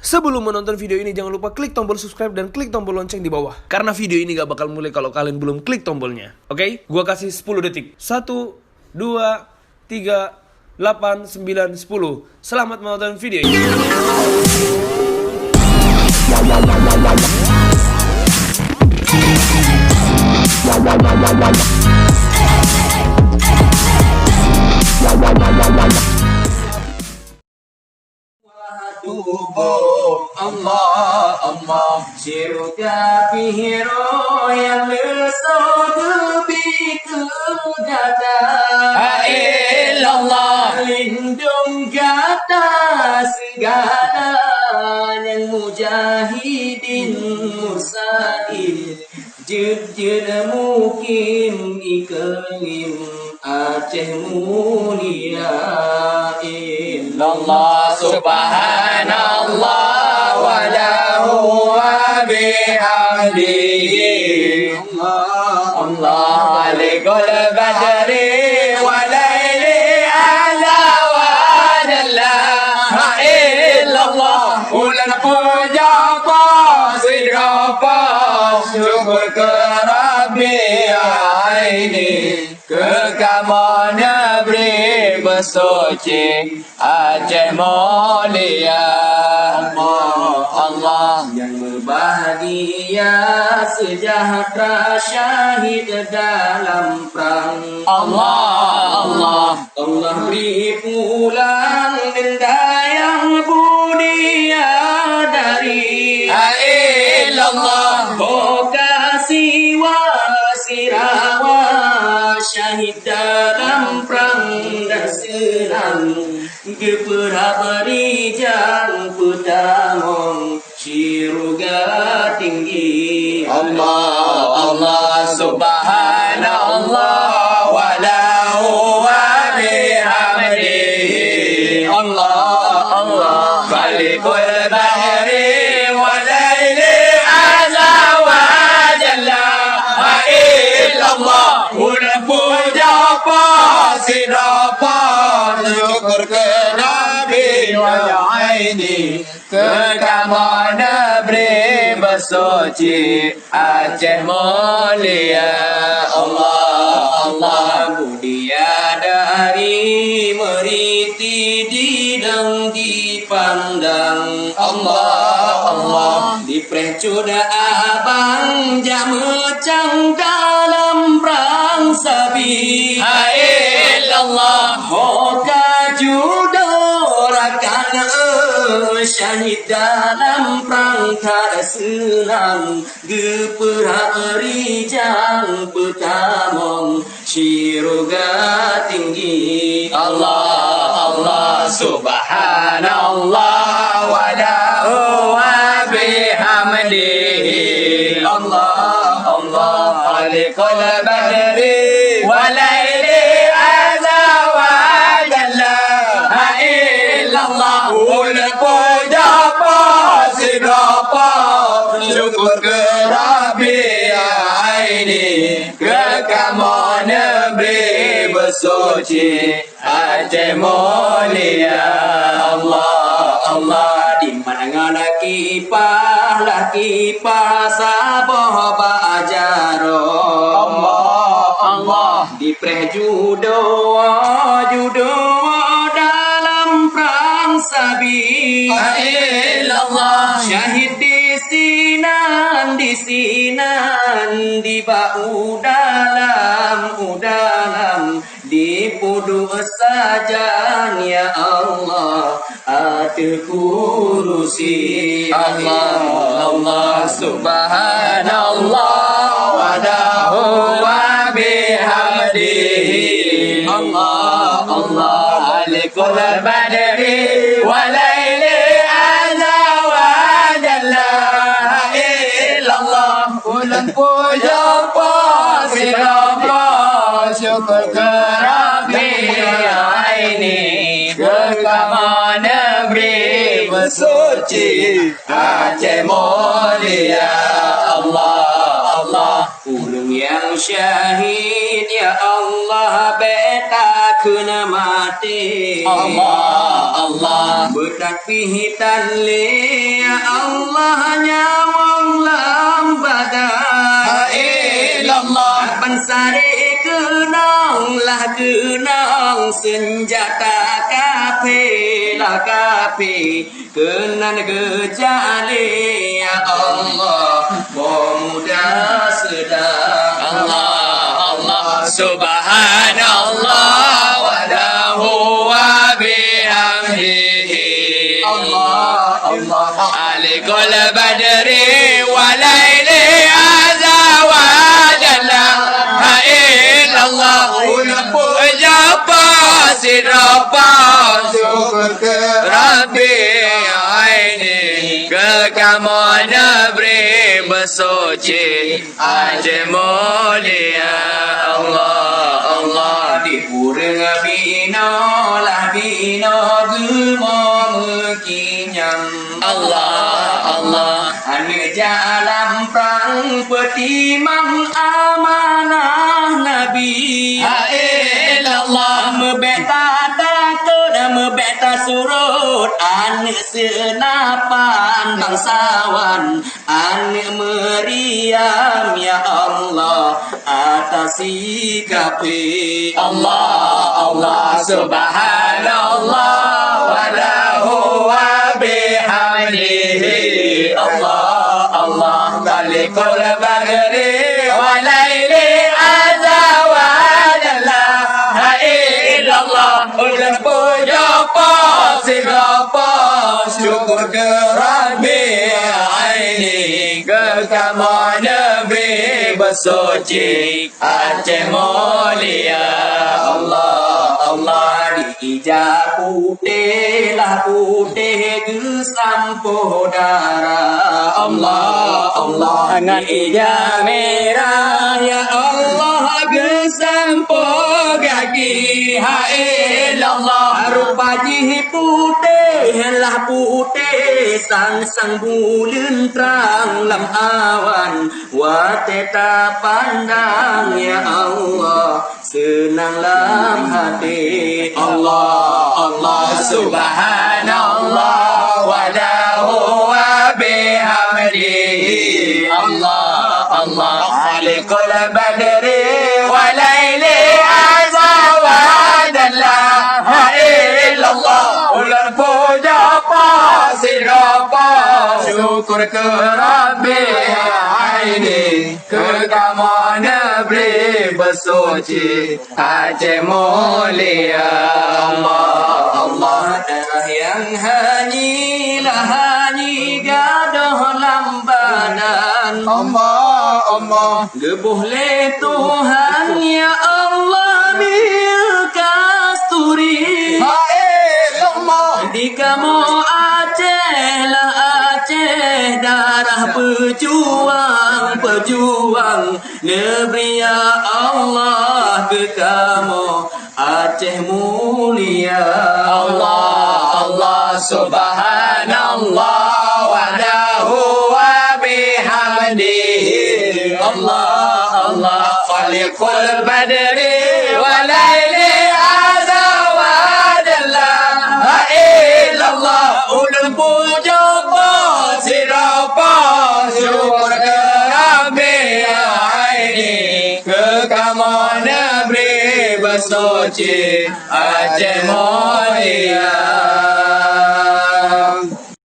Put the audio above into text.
Sebelum menonton video ini, jangan lupa klik tombol subscribe dan klik tombol lonceng di bawah. Karena video ini gak bakal mulai kalau kalian belum klik tombolnya. Oke? Gua kasih 10 detik. 1, 2, 3, 8, 9, 10. Selamat menonton video ini. Allah Allah syirka fihi yang lesodu biku data illallah lindung kata segala yang mujahidin mursalin jujur mungkin iklim Aceh mulia illallah subhanallah wa lahu wa bihamdihi Allah alikul badri wa layli ala wa jalla illallah ulan puja qasidapa syukur ke Rabbi aini Kekamu negeri bersuci Aceh mulia Allah yang berbahagia sejahtera syahid dalam perang Allah beri pulang denda yang budia dari Allah kasih wasirawa syahid dalam perang dan serang Geperah berijang pertama Syirga tinggi Allah subhanallah wa lahu wa bihamdihi Allah Khalikul bahri wa layli ala wa jalla illallah puja pasidapa syukur ke Nabi wa aini kekamu negeri bersuci Aceh mulia Allah mulia dari meriti didang dipandang Allah diprecuda abang jamecang dalam perang sabi illallah hoka judorakan syahid dalam perang tak senang geperah rijang pertama syirga tinggi Allah subhanallah wa lahu wa bihamdihi Allah khalikul badri wa layli ala wa jalla illallah puja pasidapa syukur ke Rabbi aini kekamu negeri bersuci Aceh mulia Allah di mana kipah sabah bajaro Allah di prejudo dalam perang sabi illallah syahid di sinan di bau dalam di pudu sajan ya Allah ate kurusi Allah subhanallah wa lahu wa bihamdihi Allah alikul badri wa layli ala wa jalla illallah ulan puja pasidapa syukur ke Rabbi aini kekamu negeri bersuci Aceh mulia Allah ulung yang syahid ya Allah beta kena mati Allah bertakbih tanlih ya Allah nyawang lambadan ilallah pansari kenang lah kenang senjata kafe lah kafe kenan gejale ya Allah pemuda sedang Allah subhanallah wa lahu wa bihamdihi Allah alikul badri wa laili azza wa jalla ha illallah ujaba sirapa syukur ke Rabbi aini ke kamu negeri bersuci aje mulia Allah di pureng bina lah bina gelma mekinyam Allah ane jalan perang petimang amanah Nabi Allah mebeta takut mebeta surut ane senapan bangsawan ane meriam ya Allah atas sikapi Allah subhanallah wa lahu wa bihamdihi Allah malikul bagri wa laili azza wa jalla ha illallah ulan puja siapa syukur ke Rabbi aini ke kamu negeri bersuci Aceh mulia Allah di hijab putih lah putih gesampo darah Allah dengan hijab merah ya Allah gesampo kaki ha illallah rupa jih putih lah putih sang bulan terang lam awan wa teta pandang ya Allah senang lam hati Allah subhanallah wa lahu wa bihamdihi Allah alikul badri wa laili azza wa jalla ha illallah ulan puja sirapa syukur ke Rabbi aini ke kamu negeri bersuci Aceh mulia Allah darah yang hanyi lah hanyi gadoh lambanan Allah gebuh le Tuhan ya Allah mil kasturi di kamu Aceh lah Aceh darah pejuang negeri ya Allah ke kamu Aceh mulia Allah subhanallah wa lahu wa bihamdihi Allah khaliqul badri wa laili azza wa jalla ha illallah ulul puja sirapa syukur ke Rabbi aini ke kamu negeri bersuci Aceh mulia